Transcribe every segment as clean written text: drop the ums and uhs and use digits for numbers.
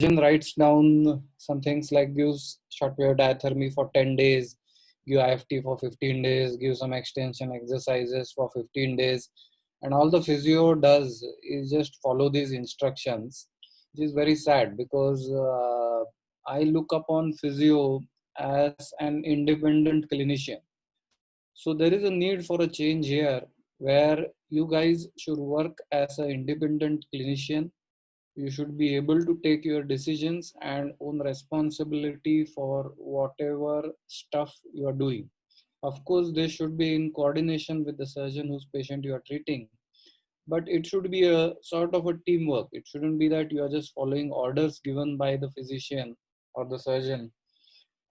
writes down some things like gives short-wave diathermy for 10 days, give IFT for 15 days, give some extension exercises for 15 days. And all the physio does is just follow these instructions, which is very sad because I look upon physio as an independent clinician. So there is a need for a change here where you guys should work as an independent clinician. You should be able to take your decisions and own responsibility for whatever stuff you are doing. Of course, they should be in coordination with the surgeon whose patient you are treating, but it should be a sort of a teamwork. It shouldn't be that you are just following orders given by the physician or the surgeon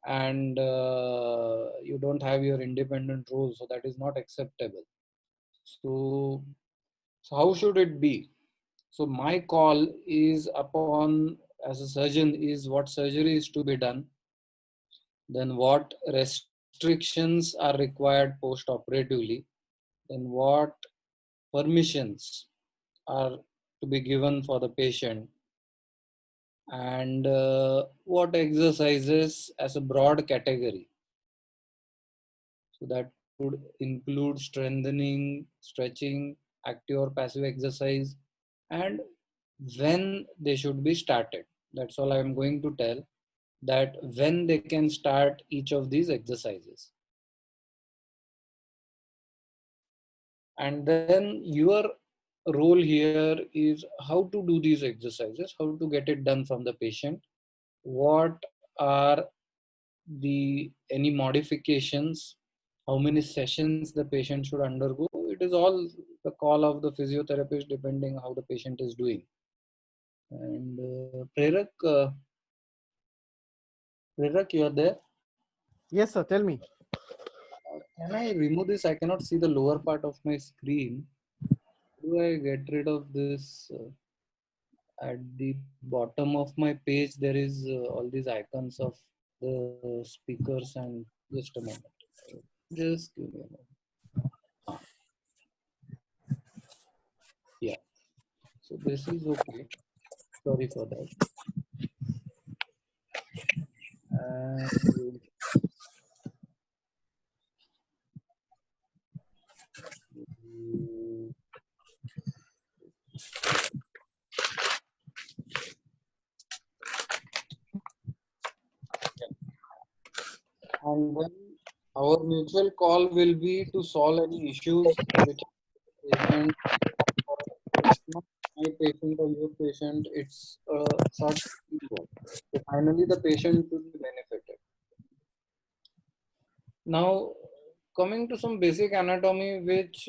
and you don't have your independent role. So that is not acceptable. So how should it be? So my call is upon, as a surgeon, is what surgery is to be done, then what restrictions are required post-operatively, then what permissions are to be given for the patient, and what exercises as a broad category. So that would include strengthening, stretching, active or passive exercise, and when they should be started. That's all I am going to tell, that when they can start each of these exercises. And then your role here is how to do these exercises, how to get it done from the patient, what are the any modifications, how many sessions the patient should undergo. It is all the call of the physiotherapist depending how the patient is doing. And Prerak, you are there? Yes, sir. Tell me. Can I remove this? I cannot see the lower part of my screen. Do I get rid of this? At the bottom of my page, there is all these icons of the speakers and just a moment. Just give me a moment. Ah, yeah. So this is okay. Sorry for that. And then our mutual call will be to solve any issues which are present. It's not my patient or your patient, it's a sort of teamwork. So finally, the patient will be benefited. Now, coming to some basic anatomy, which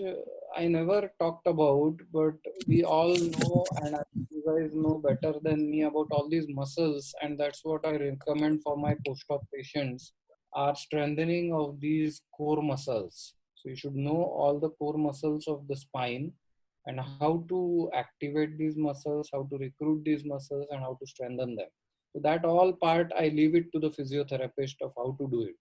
I never talked about, but we all know, and you guys know better than me about all these muscles, and that's what I recommend for my post-op patients, are strengthening of these core muscles. So you should know all the core muscles of the spine and how to activate these muscles, how to recruit these muscles, and how to strengthen them. So that all part I leave it to the physiotherapist of how to do it.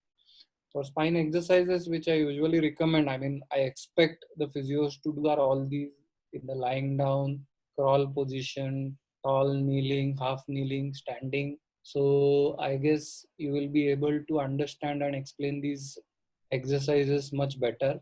For spine exercises, which I usually recommend, I mean, I expect the physios to do are all these in the lying down, crawl position, tall kneeling, half kneeling, standing. So I guess you will be able to understand and explain these exercises much better.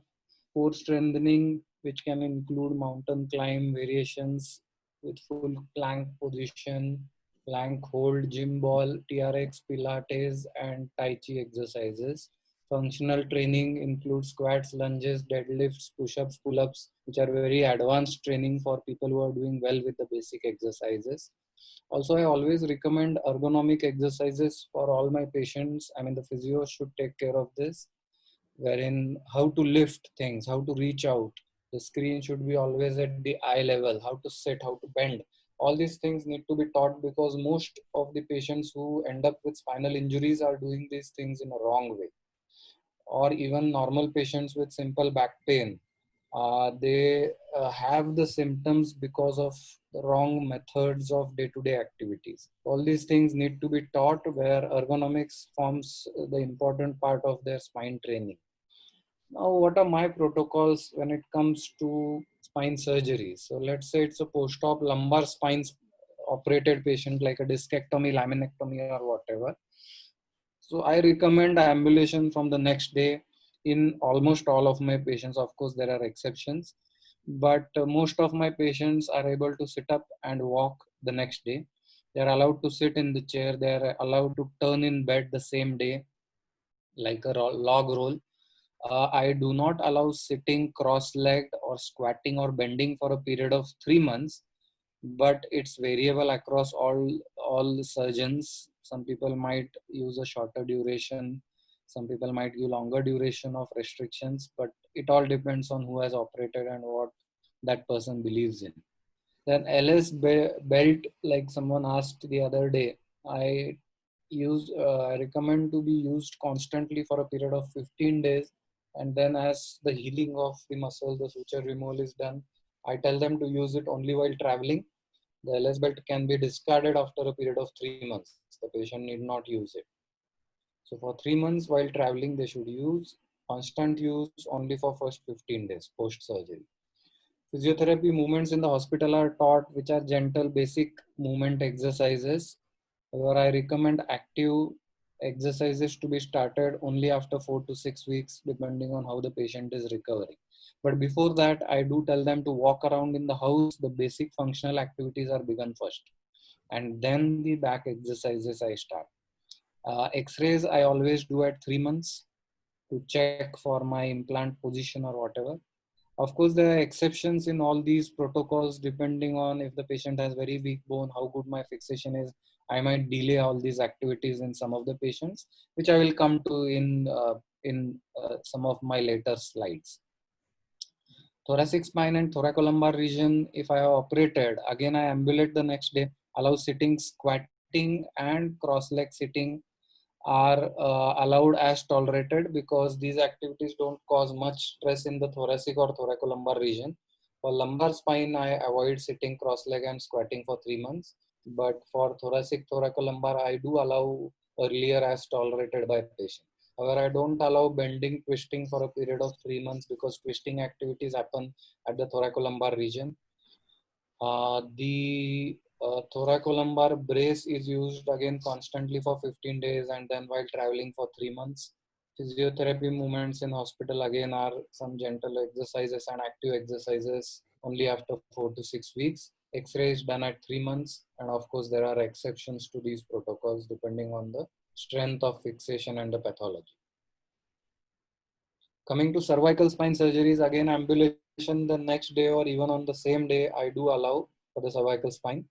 Core strengthening, which can include mountain climb variations with full plank position, plank hold, gym ball, TRX, Pilates, and Tai Chi exercises. Functional training includes squats, lunges, deadlifts, push-ups, pull-ups, which are very advanced training for people who are doing well with the basic exercises. Also, I always recommend ergonomic exercises for all my patients. I mean, the physio should take care of this, wherein how to lift things, how to reach out. The screen should be always at the eye level, how to sit, how to bend. All these things need to be taught because most of the patients who end up with spinal injuries are doing these things in a wrong way. Or even normal patients with simple back pain, they have the symptoms because of the wrong methods of day-to-day activities. All these things need to be taught, where ergonomics forms the important part of their spine training. Now, what are my protocols when it comes to spine surgery? So let's say it's a post-op lumbar spine operated patient like a discectomy, laminectomy, or whatever. So I recommend ambulation from the next day in almost all of my patients. Of course, there are exceptions, but most of my patients are able to sit up and walk the next day. They are allowed to sit in the chair. They are allowed to turn in bed the same day, like a log roll. I do not allow sitting cross-legged or squatting or bending for a period of 3 months, but it's variable across all surgeons. Some people might use a shorter duration, some people might give longer duration of restrictions, but it all depends on who has operated and what that person believes in. Then LS belt, like someone asked the other day, I I recommend to be used constantly for a period of 15 days. And then as the healing of the muscle, the suture removal is done, I tell them to use it only while traveling. The LS belt can be discarded after a period of 3 months. The patient need not use it. So for 3 months while traveling, they should use constant use only for first 15 days post surgery. Physiotherapy movements in the hospital are taught, which are gentle, basic movement exercises. However, I recommend active exercises to be started only after 4 to 6 weeks, depending on how the patient is recovering. But before that, I do tell them to walk around in the house. The basic functional activities are begun first, and then the back exercises I start. X-rays I always do at 3 months to check for my implant position or whatever. Of course, there are exceptions in all these protocols depending on if the patient has very weak bone, how good my fixation is. I might delay all these activities in some of the patients, which I will come to in some of my later slides. Thoracic spine and thoracolumbar region, if I have operated, again I ambulate the next day, allow sitting, squatting, and cross-leg sitting are allowed as tolerated because these activities don't cause much stress in the thoracic or thoracolumbar region. For lumbar spine, I avoid sitting cross-leg and squatting for 3 months. But for thoracic, thoracolumbar, I do allow earlier as tolerated by patient. However, I don't allow bending, twisting for a period of 3 months because twisting activities happen at the thoracolumbar region. The thoracolumbar brace is used again constantly for 15 days and then while traveling for 3 months. Physiotherapy movements in hospital again are some gentle exercises and active exercises only after 4 to 6 weeks. X-ray is done at 3 months, and of course there are exceptions to these protocols depending on the strength of fixation and the pathology. Coming to cervical spine surgeries, again ambulation the next day or even on the same day I do allow for the cervical spine.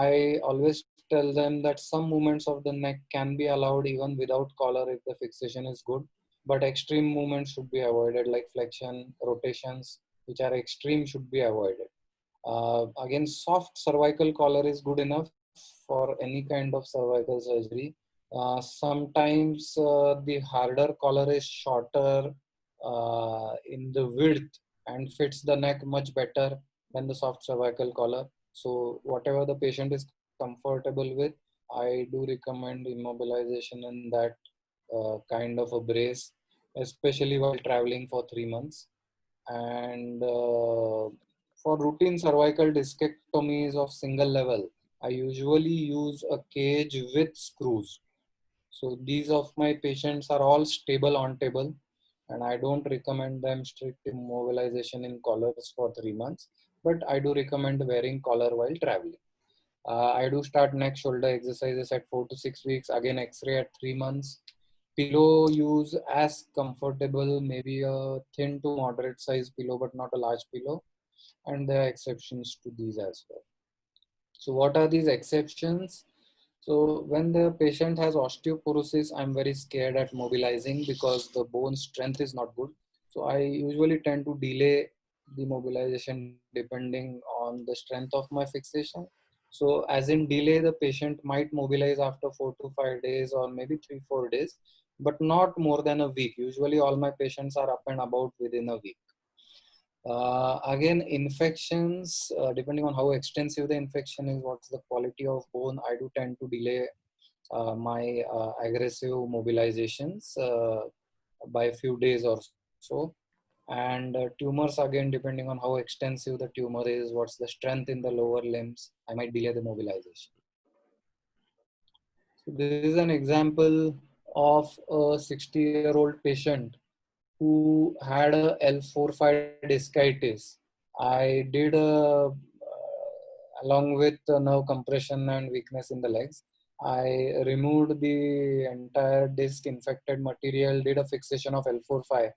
I always tell them that some movements of the neck can be allowed even without collar if the fixation is good, but extreme movements should be avoided like flexion, rotations, which are extreme should be avoided. Again, soft cervical collar is good enough for any kind of cervical surgery. Sometimes the harder collar is shorter in the width and fits the neck much better than the soft cervical collar. So whatever the patient is comfortable with, I do recommend immobilization in that kind of a brace, especially while traveling for 3 months. And for routine cervical discectomies of single level, I usually use a cage with screws. So these of my patients are all stable on table, and I don't recommend them strict immobilization in collars for 3 months, but I do recommend wearing collar while traveling. I do start neck shoulder exercises at 4 to 6 weeks, again X-ray at 3 months. Pillow use as comfortable, maybe a thin to moderate size pillow, but not a large pillow. And there are exceptions to these as well. So what are these exceptions? So when the patient has osteoporosis, I'm very scared at mobilizing because the bone strength is not good. So I usually tend to delay the mobilization depending on the strength of my fixation. So as in delay, the patient might mobilize after 4 to 5 days or maybe 3, 4 days, but not more than a week. Usually all my patients are up and about within a week. Again, infections, depending on how extensive the infection is, what's the quality of bone, I do tend to delay my aggressive mobilizations by a few days or so. And tumors, again, depending on how extensive the tumor is, what's the strength in the lower limbs, I might delay the mobilization. So this is an example of a 60-year-old patient who had a L4-5 discitis. I did along with nerve compression and weakness in the legs. I removed the entire disc infected material, did a fixation of L4-5,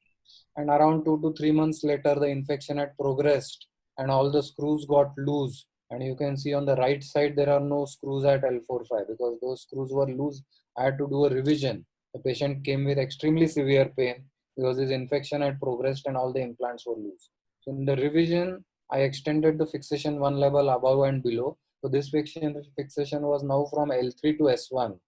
and around 2 to 3 months later, the infection had progressed and all the screws got loose. And you can see on the right side, there are no screws at L4-5 because those screws were loose. I had to do a revision. The patient came with extremely severe pain because his infection had progressed and all the implants were loose. So in the revision, I extended the fixation one level above and below. So this fixation was now from L3 to S1.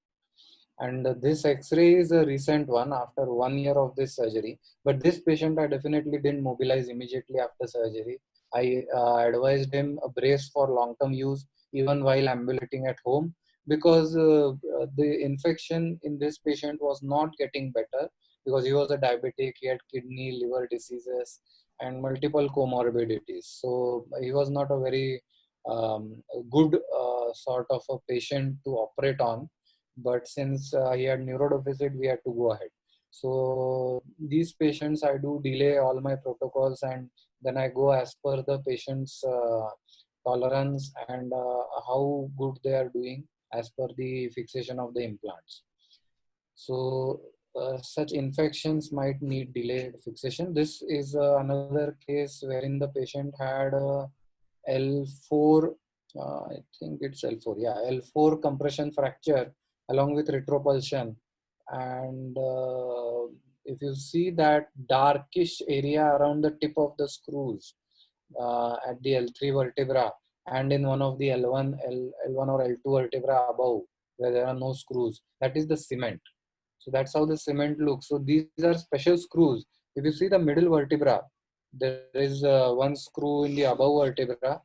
And this X-ray is a recent one after 1 year of this surgery. But this patient, I definitely didn't mobilize immediately after surgery. I advised him a brace for long-term use even while ambulating at home, because the infection in this patient was not getting better because he was a diabetic, he had kidney, liver diseases, and multiple comorbidities. So he was not a very good sort of a patient to operate on, but since he had neurodeficit, we had to go ahead. So these patients, I do delay all my protocols, and then I go as per the patient's tolerance and how good they are doing as per the fixation of the implants. So such infections might need delayed fixation. This is another case wherein the patient had L4, I think it's L4, yeah, L4 compression fracture along with retropulsion. And if you see that darkish area around the tip of the screws at the L3 vertebra and in one of the L1 or L2 vertebra above where there are no screws, that is the cement. So that's how the cement looks. So these are special screws. If you see the middle vertebra, there is one screw in the above vertebra,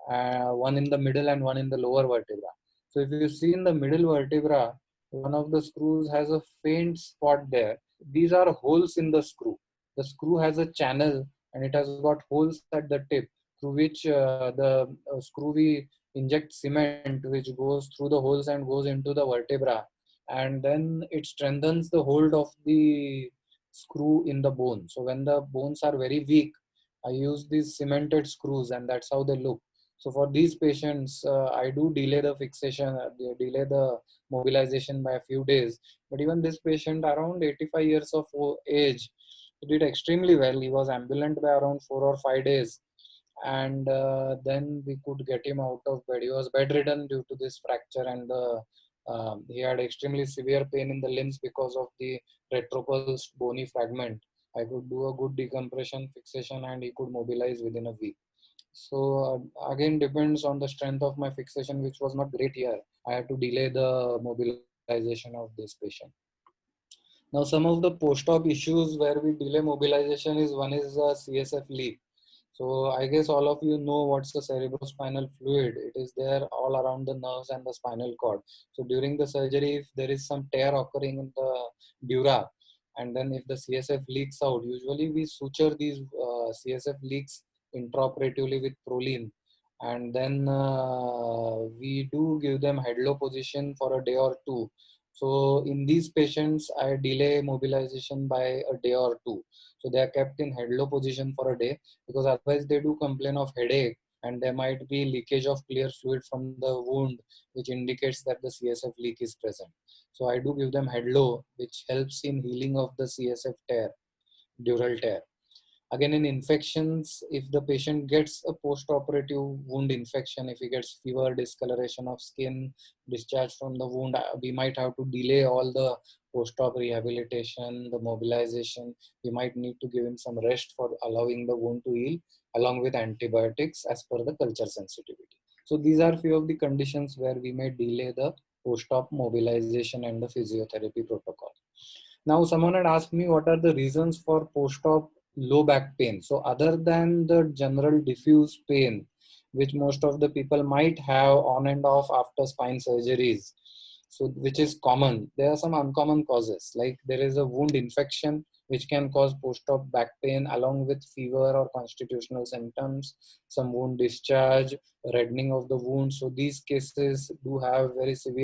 one in the middle and one in the lower vertebra. So if you see in the middle vertebra, one of the screws has a faint spot there. These are holes in the screw. The screw has a channel and it has got holes at the tip through which the screw we inject cement, which goes through the holes and goes into the vertebra, and then it strengthens the hold of the screw in the bone. So when the bones are very weak, I use these cemented screws and that's how they look. So for these patients, I do delay the fixation, delay the mobilization by a few days. But even this patient, around 85 years of age, he did extremely well. He was ambulant by around 4 or 5 days. And then we could get him out of bed. He was bedridden due to this fracture, and he had extremely severe pain in the limbs because of the retropulsed bony fragment. I could do a good decompression fixation and he could mobilize within a week. So again, depends on the strength of my fixation, which was not great here. I had to delay the mobilization of this patient. Now, some of the post-op issues where we delay mobilization is, one is a CSF leak. So I guess all of you know what's the cerebrospinal fluid. It is there all around the nerves and the spinal cord. So during the surgery, if there is some tear occurring in the dura, and then if the CSF leaks out, usually we suture these CSF leaks intraoperatively with Prolene, and then we do give them head low position for a day or two. So in these patients, I delay mobilization by a day or two. So they are kept in head low position for a day, because otherwise they do complain of headache and there might be leakage of clear fluid from the wound, which indicates that the CSF leak is present. So I do give them head low, which helps in healing of the CSF tear, dural tear. Again, in infections, if the patient gets a post-operative wound infection, if he gets fever, discoloration of skin, discharge from the wound, we might have to delay all the post-op rehabilitation, the mobilization. We might need to give him some rest for allowing the wound to heal, along with antibiotics as per the culture sensitivity. So these are few of the conditions where we may delay the post-op mobilization and the physiotherapy protocol. Now, someone had asked me what are the reasons for post-op low back pain. So other than the general diffuse pain, which most of the people might have on and off after spine surgeries, so which is common, there are some uncommon causes, like there is a wound infection which can cause post-op back pain along with fever or constitutional symptoms, some wound discharge, reddening of the wound. So these cases do have very severe